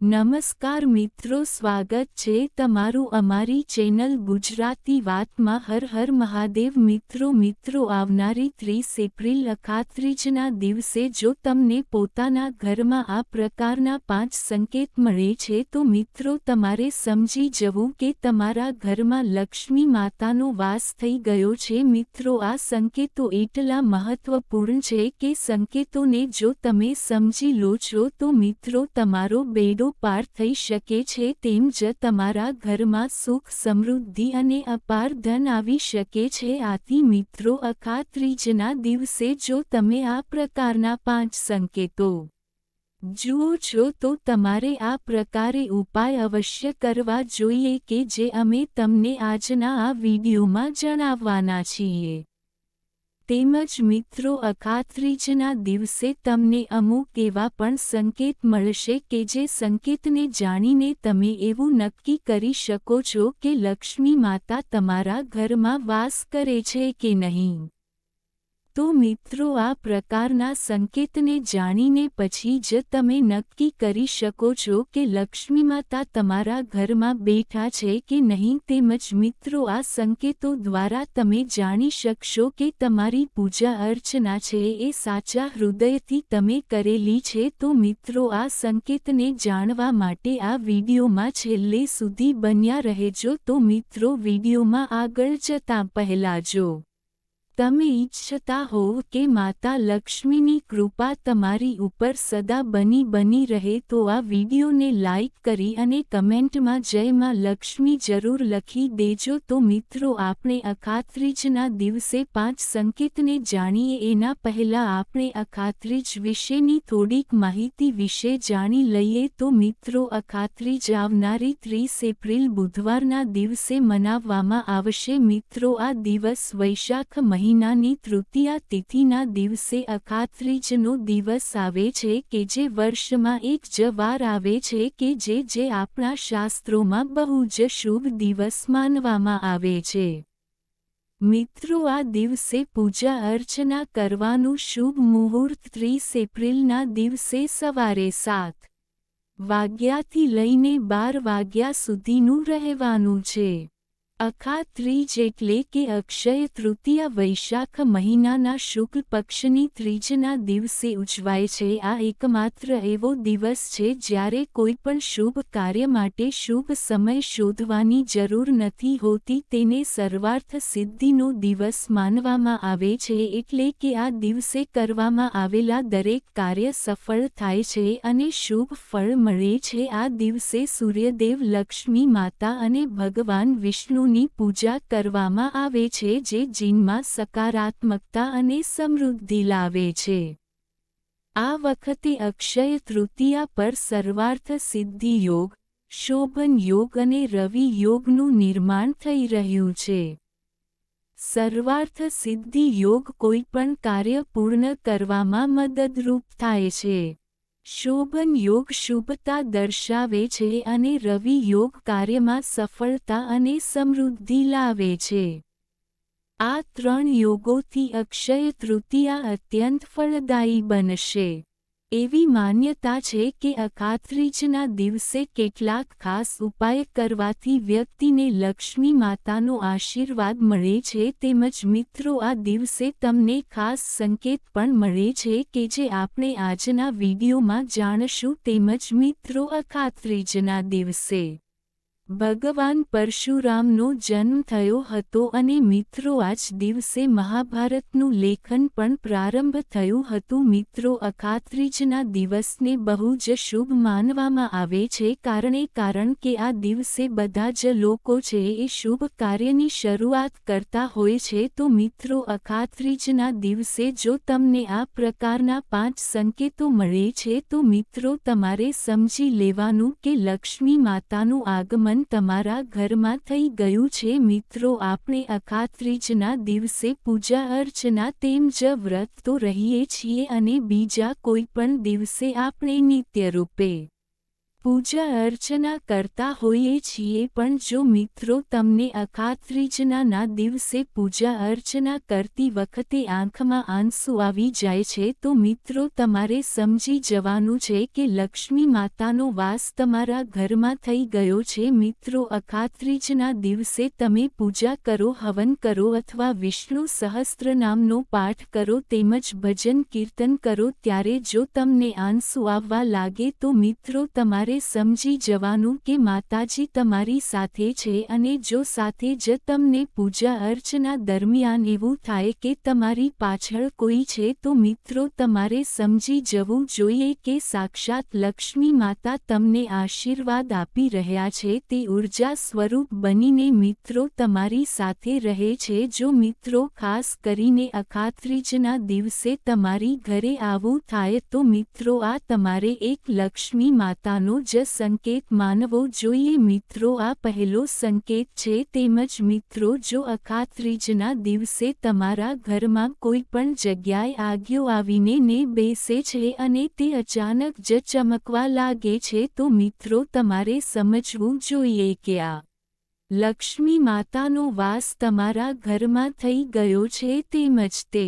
નમસ્કાર મિત્રો, સ્વાગત છે તમારું અમારી ચેનલ ગુજરાતી વાતમાં। હર હર મહાદેવ। મિત્રો આવનારી 30 એપ્રિલ અખાત્રીજના દિવસે જો તમને પોતાના ઘરમાં આ પ્રકારના 5 સંકેત મળે છે તો મિત્રો તમારે સમજી જવું કે તમારા ઘરમાં લક્ષ્મી માતાનો વાસ થઈ ગયો છે। મિત્રો આ સંકેતો એટલા મહત્વપૂર્ણ છે કે સંકેતોને જો તમે સમજી લો છો તો મિત્રો તમારો બેડો પાર થઈ શકે છે, તેમ જ તમારા ઘરમાં સુખ સમૃદ્ધિ અને અપાર ધન આવી શકે છે। આથી મિત્રો અખાત્રીજના દિવસે જો તમે આ પ્રકારના 5 સંકેતો જુઓ છો તો તમારે આ પ્રકારે ઉપાય અવશ્ય કરવા જોઈએ કે જે અમે તમને આજના આ વિડીયોમાં જણાવવાના છીએ। તેમજ મિત્રો અખાત્રીજના દિવસે તમને અમુક એવા પણ સંકેત મળશે કે જે સંકેતને જાણીને તમે એવું નક્કી કરી શકો છો કે લક્ષ્મી માતા તમારા ઘરમાં વાસ કરે છે કે નહીં। તો મિત્રો આ પ્રકારના સંકેતને જાણીને પછી જ તમે નક્કી કરી શકો છો કે લક્ષ્મી માતા તમારા ઘરમાં બેઠા છે કે નહીં। તેમજ મિત્રો આ સંકેતો દ્વારા તમે જાણી શકશો કે તમારી પૂજા અર્ચના છે એ સાચા હૃદયથી તમે કરેલી છે। તો મિત્રો આ સંકેતને જાણવા માટે આ વિડીયોમાં છેલ્લે સુધી બન્યા રહેજો। તો મિત્રો વિડીયોમાં આગળ જતા પહેલા જો તમે ઈચ્છતા હોવ કે માતા લક્ષ્મીની કૃપા તમારી ઉપર સદા બની રહે તો આ વિડીયોને લાઈક કરી અને કમેન્ટમાં જય માં લક્ષ્મી જરૂર લખી દેજો। તો મિત્રો આપણે અખાત્રીજના દિવસે 5 સંકેતને જાણીએ એના પહેલા આપણે અખાત્રીજ વિશેની થોડીક માહિતી વિશે જાણી લઈએ। તો મિત્રો અખાત્રીજ આવનારી 30 એપ્રિલ બુધવારના દિવસે મનાવવામાં આવશે। મિત્રો આ દિવસ વૈશાખ મહિનાની તૃતીયા તિથિના દિવસે અખાત્રીજનો દિવસ આવે છે કે જે વર્ષમાં એક જ વાર આવે છે કે જે આપણા શાસ્ત્રોમાં બહુ જ શુભ દિવસ માનવામાં આવે છે। મિત્રો આ દિવસે પૂજા અર્ચના કરવાનું શુભ મુહૂર્ત 30 એપ્રિલના દિવસે સવારે 7 વાગ્યાથી લઈને 12 વાગ્યા સુધીનું રહેવાનું છે। અખાત્રીજ એટલે કે અક્ષય તૃતીયા વૈશાખ મહિનાના શુક્લ પક્ષની ત્રીજના દિવસે ઉજવાય છે। આ એકમાત્ર એવો દિવસ છે જ્યારે કોઈ પણ શુભ કાર્ય માટે શુભ સમય શોધવાની જરૂર નથી હોતી, તેને સર્વાર્થ સિદ્ધિનો દિવસ માનવામાં આવે છે। એટલે કે આ દિવસે કરવામાં આવેલા દરેક કાર્ય સફળ થાય છે અને શુભ ફળ મળે છે। આ દિવસે સૂર્યદેવ, લક્ષ્મી માતા અને ભગવાન વિષ્ણુ ની પૂજા કરવામાં આવે છે જે જીવનમાં સકારાત્મકતા અને સમૃદ્ધિ લાવે છે। આ વખતે અક્ષય તૃતીયા પર સર્વાર્થ સિદ્ધિ યોગ, શોભન યોગ અને રવિ યોગનું નિર્માણ થઈ રહ્યું છે। સર્વાર્થ સિદ્ધિ યોગ કોઈ પણ કાર્ય પૂર્ણ કરવામાં મદદરૂપ થાય છે। શોભન યોગ શુભતા દર્શાવે છે અને રવિ યોગ કાર્યમાં સફળતા અને સમૃદ્ધિ લાવે છે। આ 3 યોગોથી અક્ષય તૃતીયા અત્યંત ફળદાયી બનશે। એવી માન્યતા છે કે અખાત્રીજના દિવસે કેટલાક ખાસ ઉપાય કરવાથી વ્યક્તિને લક્ષ્મી માતાનો આશીર્વાદ મળે છે। તેમજ મિત્રો આ દિવસે તમને ખાસ સંકેત પણ મળે છે કે જે આપણે આજના વિડીયોમાં જાણશું। તેમજ મિત્રો અખાત્રીજના દિવસે ભગવાન પરશુરામનો જન્મ થયો હતો અને મિત્રો આજ દિવસે મહાભારતનું લેખન પણ પ્રારંભ થયું હતું। મિત્રો અખાત્રીજના દિવસને બહુ જ શુભ માનવામાં આવે છે કારણ કે આ દિવસે બધા જ લોકો છે એ શુભ કાર્યની શરૂઆત કરતા હોય છે। તો મિત્રો અખાત્રીજના દિવસે જો તમને આ પ્રકારના 5 સંકેતો મળે છે તો મિત્રો તમારે સમજી લેવાનું કે લક્ષ્મી માતાનું આગમન તમારા ઘરમાં થઈ ગયું છે। મિત્રો આપણે અખાત્રીજના દિવસે પૂજા અર્ચના તેમ જ વ્રત તો રહીએ છીએ અને બીજા કોઈ પણ દિવસે આપણે નિત્ય રૂપે પૂજા અર્ચના કરતા હોઈએ છીએ, પણ જો મિત્રો તમને અખાત્રીજના દિવસે પૂજા અર્ચના કરતી વખતે આંખમાં આંસુ આવી જાય છે તો મિત્રો તમારે સમજી જવાનું છે કે લક્ષ્મી માતાનો વાસ તમારા ઘરમાં થઈ ગયો છે। મિત્રો, અખાત્રીજના દિવસે તમે પૂજા કરો, હવન કરો અથવા વિષ્ણુ સહસ્ત્રનામનો પાઠ કરો તેમજ ભજન કીર્તન કરો ત્યારે જો તમને આંસુ આવવા લાગે તો મિત્રો તમારે સમજી જવાનું કે માતાજી તમારી સાથે છે, અને જો સાથે જ તમને પૂજા અર્ચના દરમિયાન એવું થાય કે તમારી પાછળ કોઈ છે તો મિત્રો તમારે સમજી જવું જોઈએ કે સાક્ષાત લક્ષ્મી માતા તમને આશીર્વાદ આપી રહ્યા છે, તે ઊર્જા સ્વરૂપ બનીને મિત્રો તમારી સાથે રહે છે। જો મિત્રો ખાસ કરીને અખાત્રીજના દિવસે તમારી ઘરે આવું થાય તો મિત્રો આ તમારે એક લક્ષ્મી માતાનો જ સંકેત માનવો જોઈએ। મિત્રો, આ પહેલો સંકેત છે। તેમજ મિત્રો, જો અખાત્રીજના દિવસે તમારા ઘરમાં કોઈ પણ જગ્યાએ આગિયો આવીને ને બેસે છે અને તે અચાનક જ ચમકવા લાગે છે તો મિત્રો તમારે સમજવું જોઈએ કે આ લક્ષ્મી માતાનો વાસ તમારા ઘરમાં થઈ ગયો છે, તેમજ તે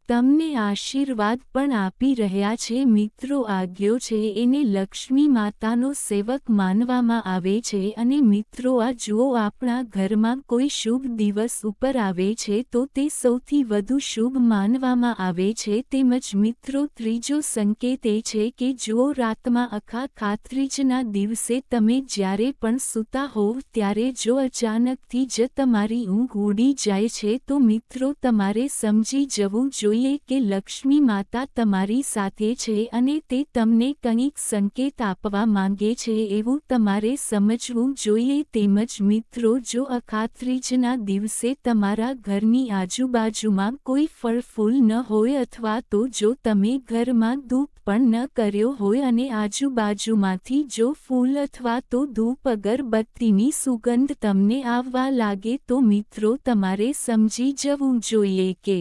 તમને આશીર્વાદ પણ આપી રહ્યા છે। મિત્રો, આગિયો છે એને લક્ષ્મી માતાનો સેવક માનવામાં આવે છે, અને મિત્રો આ જુઓ, આપણા ઘરમાં કોઈ શુભ દિવસ ઉપર આવે છે તો તે સૌથી વધુ શુભ માનવામાં આવે છે। તેમજ મિત્રો, ત્રીજો સંકેત એ છે કે જુઓ, રાતમાં અખાત્રીજના દિવસે તમે જ્યારે પણ સૂતા હોવ ત્યારે જો અચાનકથી જ તમારી ઊંઘ ઉડી જાય છે તો મિત્રો તમારે સમજી જવું જોઈએ કે લક્ષ્મી માતા તમારી સાથે છે અને તે તમને કંઈક સંકેત આપવા માંગે છે એવું તમારે સમજવું જોઈએ। તેમજ મિત્રો, જો અખાત્રીજના દિવસે તમારા ઘરની આજુબાજુમાં કોઈ ફળ ફૂલ ન હોય અથવા તો જો તમે ઘરમાં ધૂપ પણ ન કર્યો હોય અને આજુબાજુમાંથી જો ફૂલ અથવા તો ધૂપ અગરબત્તીની સુગંધ તમને આવવા લાગે તો મિત્રો તમારે સમજી જવું જોઈએ કે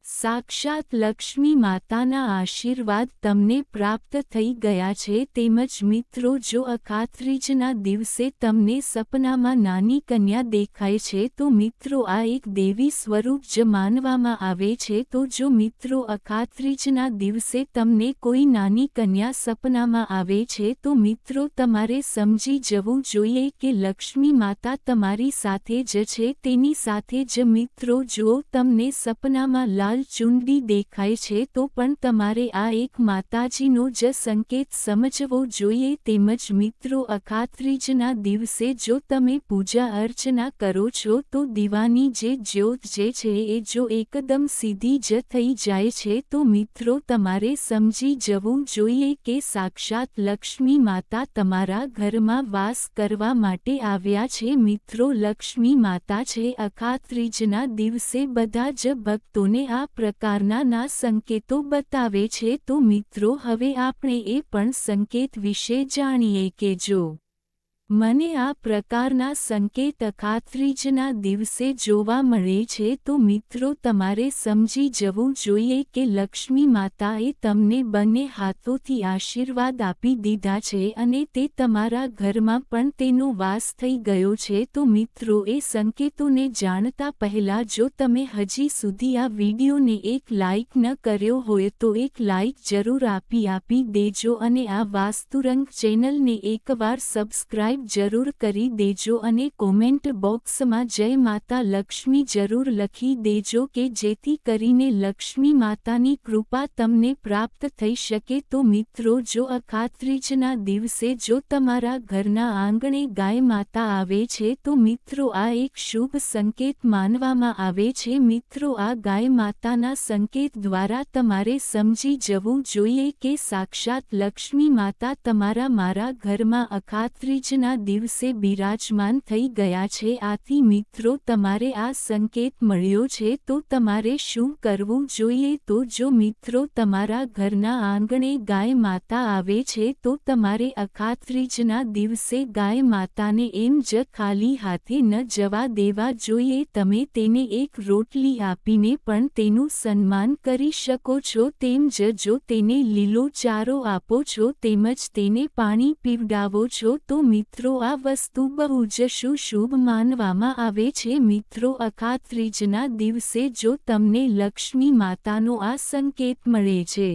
સાક્ષાત લક્ષ્મી માતાના આશીર્વાદ તમને પ્રાપ્ત થઈ ગયા છે। તેમજ મિત્રો, જો અખાત્રીજના દિવસે તમને સપનામાં નાની કન્યા દેખાય છે તો મિત્રો આ એક દેવી સ્વરૂપ જ માનવામાં આવે છે। તો જો મિત્રો અખાત્રીજના દિવસે તમને કોઈ નાની કન્યા સપનામાં આવે છે તો મિત્રો તમારે સમજી જવું જોઈએ કે લક્ષ્મી માતા તમારી સાથે જ છે। તેની સાથે જ મિત્રો, જો તમને સપનામાં લાલ ચુંડી દેખાય છે તો પણ તમારે આ એક માતાજીનો જ સંકેત સમજવો જોઈએ। તેમજ મિત્રો, અખાત્રીજના દિવસે જો તમે પૂજા અર્ચના કરો છો તો દીવાની જે જ્યોત જે છે એ જો એકદમ સીધી જ થઈ જાય છે તો મિત્રો તમારે સમજી જવું જોઈએ કે સાક્ષાત લક્ષ્મી માતા તમારા ઘરમાં વાસ કરવા માટે આવ્યા છે। મિત્રો, લક્ષ્મી માતા છે અખાત્રીજના દિવસે બધા જ ભક્તોને આ પ્રકારના સંકેતો બતાવે છે। તો મિત્રો, હવે આપણે એ પણ સંકેત વિશે જાણીએ કે જો મને આ પ્રકારના સંકેત અખાત્રીજના દિવસે જોવા મળે છે તો મિત્રો તમારે સમજી જવું જોઈએ કે લક્ષ્મી માતાએ તમને બંને હાથોથી આશીર્વાદ આપી દીધા છે અને તે તમારા ઘરમાં પણ તેનો વાસ થઈ ગયો છે। તો મિત્રો, એ સંકેતોને જાણતા પહેલા જો તમે હજી સુધી આ વિડીયોને એક લાઇક ન કર્યો હોય તો એક લાઇક જરૂર આપી દેજો અને આ વાસ્તુરંગ ચેનલને એકવાર સબસ્ક્રાઇબ જરૂર કરી દેજો અને કોમેન્ટ બોક્સમાં જય માતા લક્ષ્મી જરૂર લખી દેજો કે જેથી કરીને લક્ષ્મી માતાની કૃપા તમને પ્રાપ્ત થઈ શકે। તો મિત્રો, જો અખાત્રીજના દિવસે જો તમારા ઘરના આંગણે ગાય માતા આવે છે તો મિત્રો આ એક શુભ સંકેત માનવામાં આવે છે। મિત્રો, આ ગાય માતાના સંકેત દ્વારા તમારે સમજી જવું જોઈએ કે સાક્ષાત લક્ષ્મી માતા મારા ઘરમાં અખાત્રીજના અખાત્રીજના દિવસે બિરાજમાન થઈ ગયા છે. આથી મિત્રો તમારે આ સંકેત મળ્યો છે તો તમારે શું કરવું જોઈએ? તો જો મિત્રો તમારા ઘરના આંગણે ગાય માતા આવે છે તો તમારે અખાત્રીજના દિવસે ગાય માતાને એમ જ ખાલી હાથે ન જવા દેવા જોઈએ. તમે તેને એક રોટલી આપીને પણ તેનું સન્માન કરી શકો છો. તેમ જ જો તેને લીલો ચારો આપો છો તેમજ તેને પાણી પીવડાવો છો તો મિત્રો આ વસ્તુ બહુ જ શુભ માનવામાં આવે છે. મિત્રો અખાત્રીજના દિવસે જો તમને લક્ષ્મી માતાનો આ સંકેત મળે છે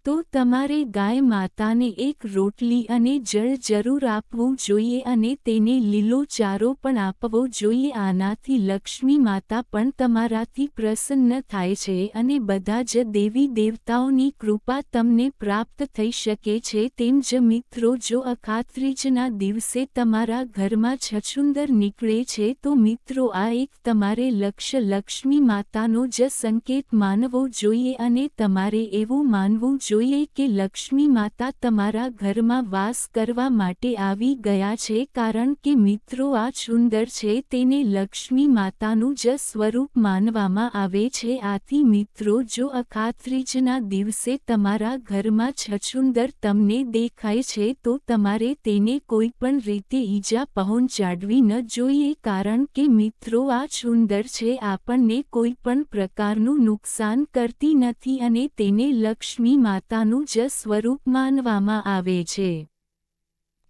તો તમારે ગાય માતાને એક રોટલી અને જળ જરૂર આપવું જોઈએ અને તેને લીલો ચારો પણ આપવો જોઈએ. આનાથી લક્ષ્મી માતા પણ તમારાથી પ્રસન્ન થાય છે અને બધા જ દેવી દેવતાઓની કૃપા તમને પ્રાપ્ત થઈ શકે છે. તેમ જ મિત્રો જો અખાત્રીજના દિવસે તમારા ઘરમાં છછુંદર નીકળે છે તો મિત્રો આ એક તમારે લક્ષ્મી માતાનો જ સંકેત માનવો જોઈએ અને તમારે એવું માનવું જોઈએ કે લક્ષ્મી માતા તમારા ઘરમાં વાસ કરવા માટે આવી ગયા છે. કારણ કે મિત્રો આ છુંદર છે તેને લક્ષ્મી માતાનું જ સ્વરૂપ માનવામાં આવે છે. આથી મિત્રો જો અખાત્રીજના દિવસે તમારા ઘરમાં છછુંદર તમને દેખાય છે તો તમારે તેને કોઈ પણ રીતે ઈજા પહોંચાડવી ન જોઈએ. કારણ કે મિત્રો આ છુંદર છે આપણને કોઈ પણ પ્રકારનું નુકસાન કરતી નથી અને તેને લક્ષ્મી માતાનું જ સ્વરૂપ માનવામાં આવે છે.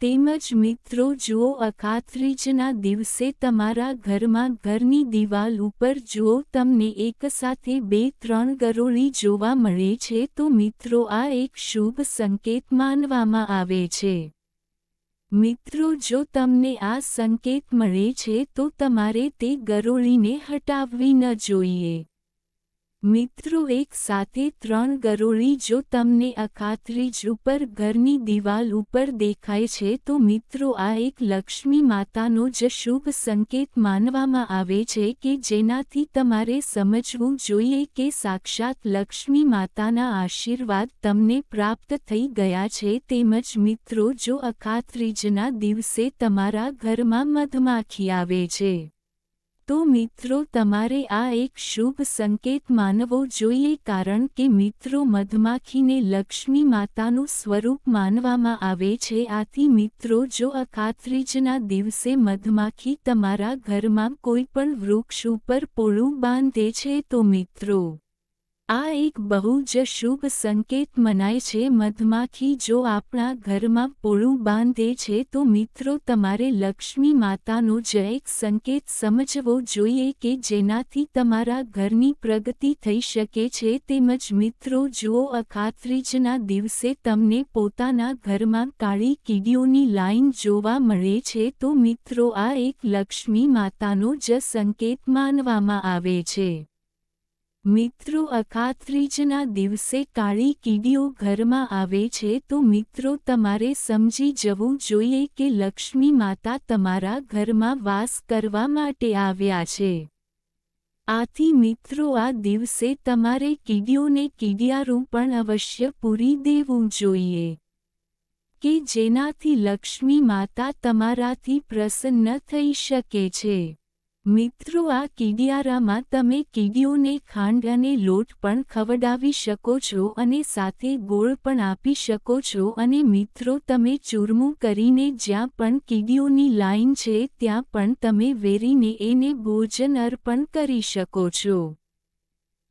તેમજ મિત્રો જુઓ અખાત્રીજના દિવસે તમારા ઘરમાં ઘરની દિવાલ ઉપર જુઓ તમને એકસાથે 2-3 ગરોળી જોવા મળે છે તો મિત્રો આ એક શુભ સંકેત માનવામાં આવે છે. મિત્રો જો તમને આ સંકેત મળે છે તો તમારે તે ગરોળીને હટાવવી ન જોઈએ. મિત્રો એક સાથે 3 ગરોળી જો તમને અખાત્રીજ ઉપર ઘરની દિવાલ ઉપર દેખાય છે તો મિત્રો આ એક લક્ષ્મી માતાનો જ શુભ સંકેત માનવામાં આવે છે કે જેનાથી તમારે સમજવું જોઈએ કે સાક્ષાત લક્ષ્મી માતાના આશીર્વાદ તમને પ્રાપ્ત થઈ ગયા છે. તેમજ મિત્રો જો અખાત્રીજના દિવસે તમારા ઘરમાં મધમાખી આવે છે તો મિત્રો તમારે આ એક શુભ સંકેત માનવો જોઈએ. કારણ કે મિત્રો મધમાખીને લક્ષ્મી માતાનું સ્વરૂપ માનવામાં આવે છે. આથી મિત્રો જો અખાત્રીજના દિવસે મધમાખી તમારા ઘરમાં કોઈ પણ વૃક્ષ ઉપર પોળું બાંધે છે તો મિત્રો આ એક બહુ જ શુભ સંકેત મનાય છે. મધમાખી જો આપણા ઘરમાં પોળું બાંધે છે તો મિત્રો તમારે લક્ષ્મી માતાનો જ એક સંકેત સમજવો જોઈએ કે જેનાથી તમારા ઘરની પ્રગતિ થઈ શકે છે. તેમજ મિત્રો જુઓ અખાત્રીજના દિવસે તમને પોતાના ઘરમાં કાળી કીડીઓની લાઈન જોવા મળે છે તો મિત્રો આ એક લક્ષ્મી માતાનો જ સંકેત માનવામાં આવે છે. મિત્રો અખાત્રીજના દિવસે કાળી કીડીઓ ઘરમાં આવે છે તો મિત્રો તમારે સમજી જવું જોઈએ કે લક્ષ્મી માતા તમારા ઘરમાં વાસ કરવા માટે આવ્યા છે. આથી મિત્રો આ દિવસે તમારે કીડીઓને કીડિયારું પણ અવશ્ય પૂરી દેવું જોઈએ કે જેનાથી લક્ષ્મી માતા તમારાથી પ્રસન્ન થઈ શકે છે. મિત્રો આ કીડિયારામાં તમે કીડીઓને ખાંડ અને લોટ પણ ખવડાવી શકો છો અને સાથે ગોળ પણ આપી શકો છો અને મિત્રો તમે ચૂરમું કરીને જ્યાં પણ કીડીઓની લાઈન છે ત્યાં પણ તમે વેરીને એને ભોજન અર્પણ કરી શકો છો.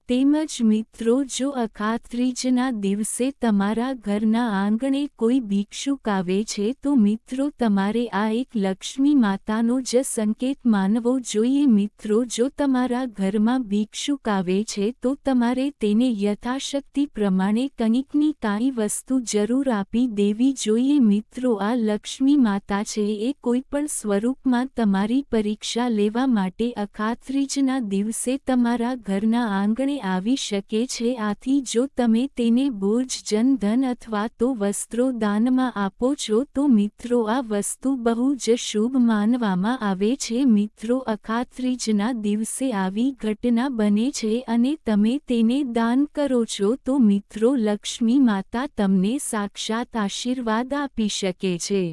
તેમજ મિત્રો જો અખાત્રીજના દિવસે તમારા ઘરના આંગણે કોઈ ભિક્ષુક આવે છે તો મિત્રો તમારે આ એક લક્ષ્મી માતાનો જ સંકેત માનવો જોઈએ. મિત્રો જો તમારા ઘરમાં ભિક્ષુક આવે છે તો તમારે તેને યથાશક્તિ પ્રમાણે કંઈકની કાંઈ વસ્તુ જરૂર આપી દેવી જોઈએ. મિત્રો આ લક્ષ્મી માતા છે એ કોઈપણ સ્વરૂપમાં તમારી પરીક્ષા લેવા માટે અખાત્રીજના દિવસે તમારા ઘરના આંગણે આવી શકે છે. આથી જો તમે તેને ભોજન ધન અથવા તો વસ્ત્રો દાનમાં આપો છો તો મિત્રો આ વસ્તુ બહુ જ શુભ માનવામાં આવે છે. મિત્રો અખાત્રીજના દિવસે આવી ઘટના બને છે અને તમે તેને દાન કરો છો તો મિત્રો લક્ષ્મી માતા તમને સાક્ષાત આશીર્વાદ આપી શકે છે.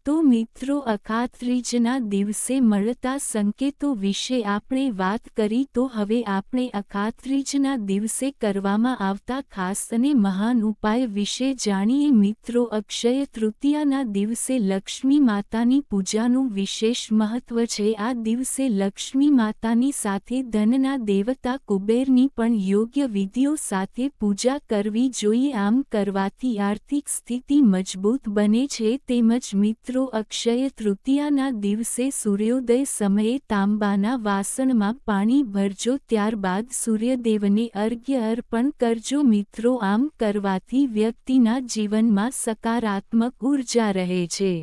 તો મિત્રો અખાત્રીજના દિવસે મળતા સંકેતો વિશે આપણે વાત કરી, તો હવે આપણે અખાત્રીજના દિવસે કરવામાં આવતા ખાસ અને મહાન ઉપાય વિશે જાણીએ. મિત્રો, અક્ષય તૃતીયાના દિવસે લક્ષ્મી માતાની પૂજાનું વિશેષ મહત્વ છે. આ દિવસે લક્ષ્મી માતાની સાથે ધનના દેવતા કુબેરની પણ યોગ્ય વિધિઓ સાથે પૂજા કરવી જોઈએ. આમ કરવાથી આર્થિક સ્થિતિ મજબૂત બને છે. તેમજ મિત્રો, અક્ષય તૃતીયાના દિવસે સૂર્યોદય સમયે તાંબાના વાસણમાં પાણી ભરજો, ત્યારબાદ સૂર્યદેવને અર્ઘ્ય અર્પણ કરજો. મિત્રો, આમ કરવાથી વ્યક્તિના જીવનમાં સકારાત્મક ઉર્જા રહે છે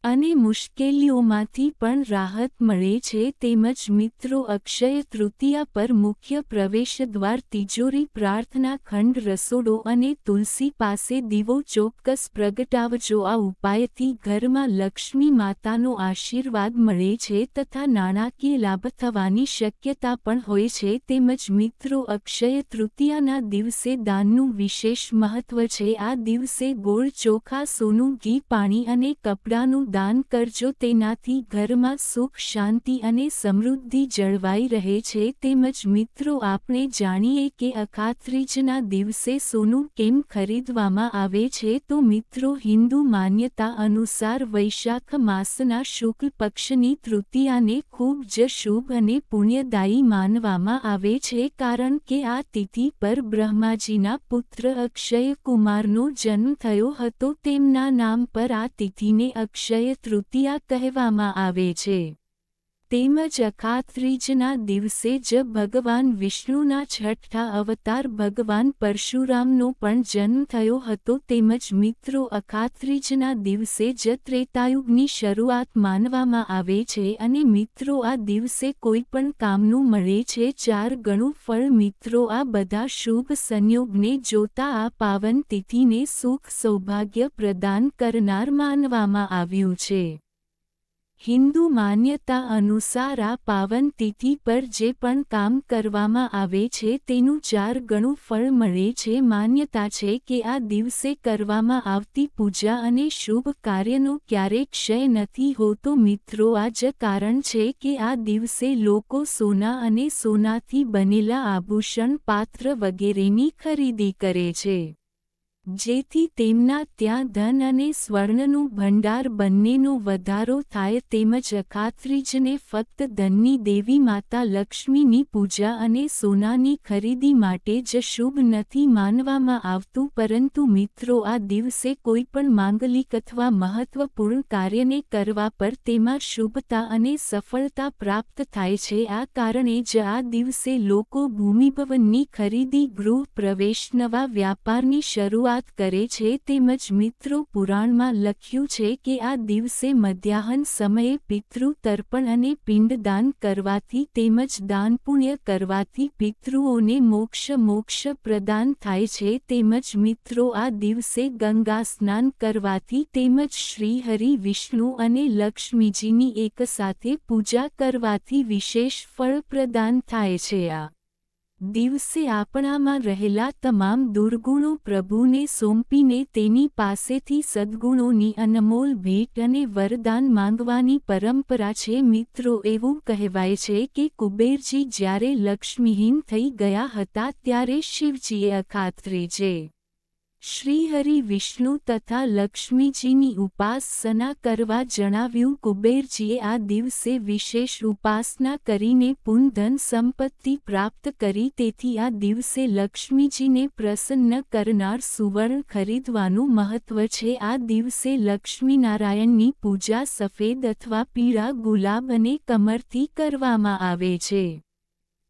અને મુશ્કેલીઓમાંથી પણ રાહત મળે છે. તેમજ મિત્રો, અક્ષય તૃતીયા પર મુખ્ય પ્રવેશદ્વાર, તિજોરી, પ્રાર્થના ખંડ, રસોડો અને તુલસી પાસે દીવો ચોક્કસ પ્રગટાવજો. આ ઉપાયથી ઘરમાં લક્ષ્મી માતાનો આશીર્વાદ મળે છે તથા નાણાકીય લાભ થવાની શક્યતા પણ હોય છે. તેમજ મિત્રો, અક્ષય તૃતીયાના દિવસે દાનનું વિશેષ મહત્વ છે. આ દિવસે ગોળ, ચોખા, સોનું, ઘી, પાણી અને કપડાનું દાન કરજો. તેનાથી ઘરમાં સુખ, શાંતિ અને સમૃદ્ધિ જળવાઈ રહે છે. તેમજ મિત્રો, આપણે જાણીએ કે અખાત્રીજના દિવસે સોનું કેમ ખરીદવામાં આવે છે. તો મિત્રો, હિન્દુ માન્યતા અનુસાર વૈશાખ માસના શુક્લ પક્ષની તૃતીયાને ખૂબ જ શુભ અને પુણ્યદાયી માનવામાં આવે છે, કારણ કે આ તિથિ પર બ્રહ્માજીના પુત્ર અક્ષય કુમારનો જન્મ થયો હતો. તેમના નામ પર આ તિથિને અક્ષય તૃતીયા કહેવામાં આવે છે. તેમજ અખાત્રીજના દિવસે જ ભગવાન વિષ્ણુના છઠ્ઠા અવતાર ભગવાન પરશુરામનો પણ જન્મ થયો હતો. તેમજ મિત્રો, અખાત્રીજના દિવસે જ ત્રેતાયુગની શરૂઆત માનવામાં આવે છે અને મિત્રો, આ દિવસે કોઈ પણ કામનું મળે છે 4 ગણું ફળ. મિત્રો, આ બધા શુભ સંયોગને જોતા આ પાવન તિથિને સુખ સૌભાગ્ય પ્રદાન કરનાર માનવામાં આવ્યું છે. હિન્દુ માન્યતા અનુસાર આ પાવન તિથિ પર જે પણ કામ કરવામાં આવે છે તેનું 4 ગણું ફળ મળે છે. માન્યતા છે કે આ દિવસે કરવામાં આવતી પૂજા અને શુભ કાર્યનો ક્યારેય ક્ષય નથી હોતો. મિત્રો, આ જ કારણ છે કે આ દિવસે લોકો સોના અને સોનાથી બનેલા આભૂષણ, પાત્ર વગેરેની ખરીદી કરે છે, જેથી તેમના ત્યાં ધન અને સ્વર્ણનું ભંડાર બંનેનો વધારો થાય. તેમજ અખાત્રીજને ફક્ત ધનની દેવી માતા લક્ષ્મીની પૂજા અને સોનાની ખરીદી માટે જ શુભ નથી માનવામાં આવતું, પરંતુ મિત્રો, આ દિવસે કોઈ પણ માંગલિક અથવા મહત્વપૂર્ણ કાર્યને કરવા પર તેમાં શુભતા અને સફળતા પ્રાપ્ત થાય છે. આ કારણે જ આ દિવસે લોકો ભૂમિભવનની ખરીદી, ગૃહ પ્રવેશ, નવા વ્યાપારની શરૂઆત કરે છે. તેમજ મિત્રો, પુરાણમાં લખ્યું છે કે આ દિવસે મધ્યાહન સમયે પિતૃ તર્પણ અને પિંડદાન કરવાથી તેમજ દાન પુણ્ય કરવાથી પિતૃઓને મોક્ષ પ્રદાન થાય છે. તેમજ મિત્રો, આ દિવસે ગંગા સ્નાન કરવાથી તેમજ શ્રી હરિ, વિષ્ણુ અને લક્ષ્મીજીની એકસાથે પૂજા કરવાથી વિશેષ ફળ પ્રદાન થાય છે. આ દિવસે આપણામાં રહેલા તમામ દુર્ગુણો પ્રભુને સોંપીને તેની પાસેથી સદ્ગુણોની અનમોલ ભેટ અને વરદાન માંગવાની પરંપરા છે. મિત્રો, એવું કહેવાય છે કે કુબેરજી જ્યારે લક્ષ્મીહીન થઈ ગયા હતા ત્યારે શિવજીએ અખાત્રીજે શ્રીહરિ, વિષ્ણુ તથા લક્ષ્મીજીની ઉપાસના કરવા જણાવ્યું. કુબેરજીએ આ દિવસે વિશેષ ઉપાસના કરીને પૂર્ણ ધન સંપત્તિ પ્રાપ્ત કરી. તેથી આ દિવસે લક્ષ્મીજીને પ્રસન્ન કરનાર સુવર્ણ ખરીદવાનું મહત્વ છે. આ દિવસે લક્ષ્મીનારાયણની પૂજા સફેદ અથવા પીળા ગુલાબ અને કમળથી કરવામાં આવે છે.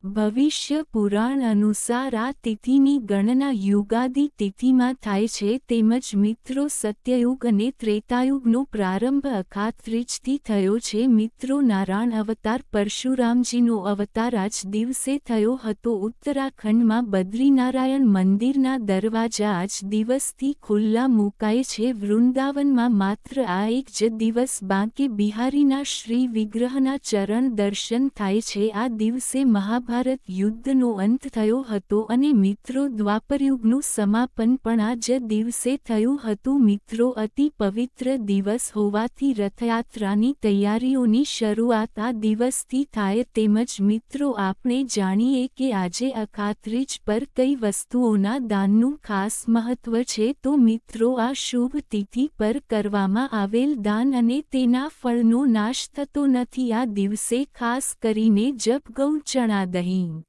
ભવિષ્ય પુરાણ અનુસાર આ તિથિની ગણના યુગાદિ તિથિમાં થાય છે. તેમજ મિત્રો, સત્યયુગ અને ત્રેતાયુગનો પ્રારંભ અખાત્રીજથી થયો છે. મિત્રો, નારાયણ અવતાર પરશુરામજીનો અવતાર આ જ દિવસે થયો હતો. ઉત્તરાખંડમાં બદ્રીનારાયણ મંદિરના દરવાજા આ જ દિવસથી ખુલ્લા મુકાય છે. વૃંદાવનમાં માત્ર આ એક જ દિવસ બાંકે બિહારીના શ્રી વિગ્રહના ચરણ દર્શન થાય છે. આ દિવસે મહાભારત મહાભારત યુદ્ધનો અંત થયો હતો અને મિત્રો દ્વાપરયુગનું સમાપન પણ આ જ દિવસે થયું હતું. મિત્રો અતિ પવિત્ર દિવસ હોવાથી રથયાત્રાની તૈયારીઓની શરૂઆત આ દિવસથી થાય. તેમજ મિત્રો આપણે જાણીએ કે આજે અખાત્રીજ પર કઈ વસ્તુઓના દાનનું ખાસ મહત્વ છે. તો મિત્રો આ શુભ તિથિ પર કરવામાં આવેલ દાન અને તેના ફળનો નાશ થતો નથી. આ દિવસે ખાસ કરીને જબ ઘઉં, ચણા, દહીં,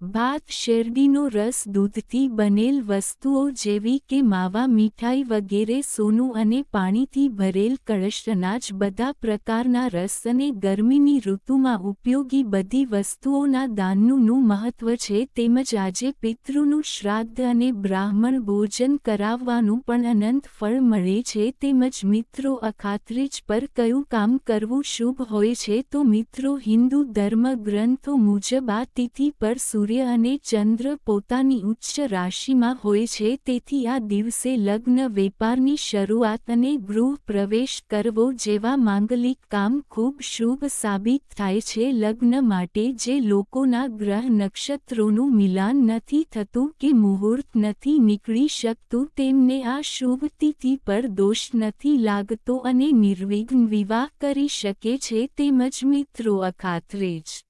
ભાત, શેરડીનો રસ, દૂધથી બનેલ વસ્તુઓ જેવી કે માવા, મીઠાઈ વગેરે, સોનું અને પાણીથી ભરેલ કળશ, અનાજ, બધા પ્રકારના રસ અને ગરમીની ઋતુમાં ઉપયોગી બધી વસ્તુઓના દાનનું મહત્વ છે. તેમજ આજે પિતૃનું શ્રાદ્ધ અને બ્રાહ્મણ ભોજન કરાવવાનું પણ અનંત ફળ મળે છે. તેમજ મિત્રો અખાત્રીજ પર કયું કામ કરવું શુભ હોય છે? તો મિત્રો હિન્દુ ધર્મ ગ્રંથો મુજબ આ તિથિ પર સૂર્ય અને ચંદ્ર પોતાની ઉચ્ચ રાશિમાં હોય છે. તેથી આ દિવસે લગ્ન, વેપારની શરૂઆત અને ગૃહ પ્રવેશ કરવો જેવા માંગલિક કામ ખૂબ શુભ સાબિત થાય છે. લગ્ન માટે જે લોકોના ગ્રહ નક્ષત્રોનું મિલાન નથી થતું કે મુહૂર્ત નથી નીકળી શકતું તેમને આ શુભ તિથિ પર દોષ નથી લાગતો અને નિર્વિઘ્ન વિવાહ કરી શકે છે. તેમજ મિત્રો અખાત્રીજ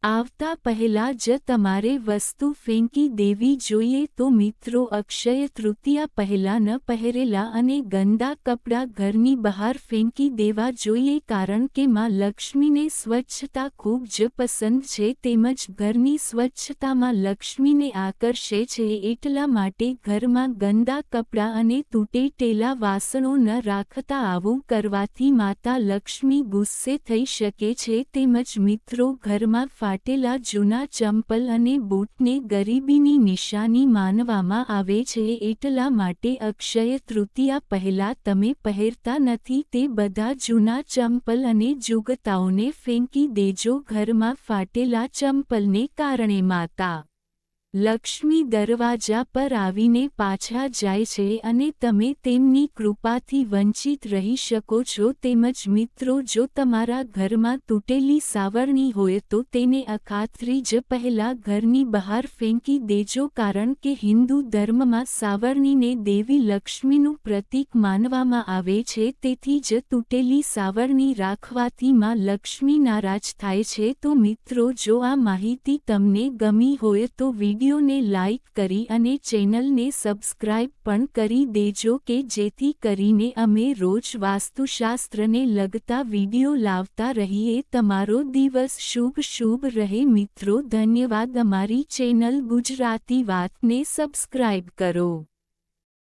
આવતા પહેલા જ તમારે વસ્તુ ફેંકી દેવી જોઈએ. તો મિત્રો અક્ષય તૃતીયા પહેલા ન પહેરેલા અને ગંદા કપડાં ઘરની બહાર ફેંકી દેવા જોઈએ. કારણ કે માં લક્ષ્મીને સ્વચ્છતા ખૂબ જ પસંદ છે. તેમજ ઘરની સ્વચ્છતામાં લક્ષ્મીને આકર્ષે છે. એટલા માટે ઘરમાં ગંદા કપડાં અને તૂટેલા વાસણો ન રાખતા. આવું કરવાથી માતા લક્ષ્મી ગુસ્સે થઈ શકે છે. તેમજ મિત્રો ઘરમાં ફાટેલા જૂના ચંપલ અને બૂટને ગરીબીની નિશાની માનવામાં આવે છે. એટલા માટે અક્ષય તૃતીયા પહેલા તમે પહેરતા નથી તે બધા જૂના ચંપલ અને જૂતાઓને ફેંકી દેજો. ઘરમાં ફાટેલા ચંપલને કારણે માતા લક્ષ્મી દરવાજા પર આવીને પાછા જાય છે અને તમે તેમની કૃપાથી વંચિત રહી શકો છો. તેમજ મિત્રો જો તમારા ઘરમાં તૂટેલી સાવરણી હોય તો તેને અખાત્રીજ પહેલા ઘરની બહાર ફેંકી દેજો. કારણ કે હિન્દુ ધર્મમાં સાવરણીને દેવી લક્ષ્મીનું પ્રતીક માનવામાં આવે છે. તેથી જ તૂટેલી સાવરણી રાખવાથી માં લક્ષ્મી નારાજ થાય છે. તો મિત્રો જો આ માહિતી તમને ગમી હોય તો વિડીયોને લાઇક કરી અને ચેનલને સબસ્ક્રાઇબ પણ કરી દેજો કે જેથી કરીને અમે રોજ વાસ્તુશાસ્ત્રને લગતા વિડીયો લાવતા રહીએ. તમારો દિવસ શુભ રહે મિત્રો. ધન્યવાદ. અમારી ચેનલ ગુજરાતી વાતને સબસ્ક્રાઇબ કરો.